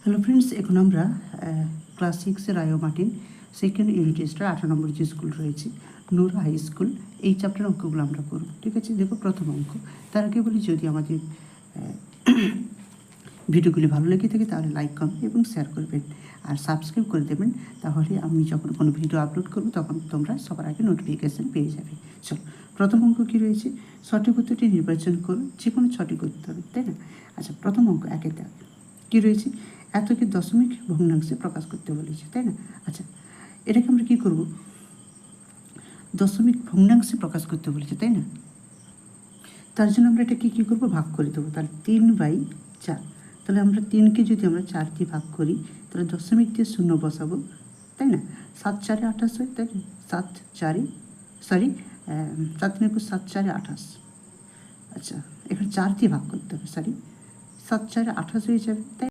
Hello friends, এখন আমরা class 6-এর আয়ো মার্টিন সেকেন্ড ইউনিট টেস্টের 18 নম্বর যে স্কুল রয়েছে নূর হাই স্কুল, এই চ্যাপ্টার অঙ্কগুলো আমরা করব। ঠিক আছে, দেখো প্রথম অঙ্ক। তার আগে বলি, যদি আমাদের ভিডিওগুলি ভালো লেগে থাকে তাহলে লাইক, কমেন্ট এবং শেয়ার করবেন আর সাবস্ক্রাইব করে দেবেন। তাহলে আমি যখন কোনো ভিডিও আপলোড করব তখন তোমরা সবার আগে নোটিফিকেশান পেয়ে যাবে। চলো, প্রথম অঙ্ক কী রয়েছে? সঠিক উত্তরটি নির্বাচন করুন, যে কোনো সঠিক উত্তর হবে, তাই না? আচ্ছা, প্রথম অঙ্ক একের দাগ কী রয়েছে? এতকে দশমিক ভগ্নাংশে প্রকাশ করতে বলেছে, তাই না? আচ্ছা, এটাকে আমরা কী করব? দশমিক ভগ্নাংশে প্রকাশ করতে বলেছে, তাই না? তার জন্য আমরা এটাকে কী করবো? ভাগ করে দেবো। তাহলে 3/4। তাহলে আমরা 3কে যদি আমরা 4 দিয়ে ভাগ করি তাহলে দশমিক দিয়ে 0 বসাবো, তাই না? 7 4 28 হয়, তাই না? 7 4 7 7 4 28। আচ্ছা, এখানে 4 দিয়ে ভাগ করতে হবে, 7 4 28 হয়ে যাবে, তাই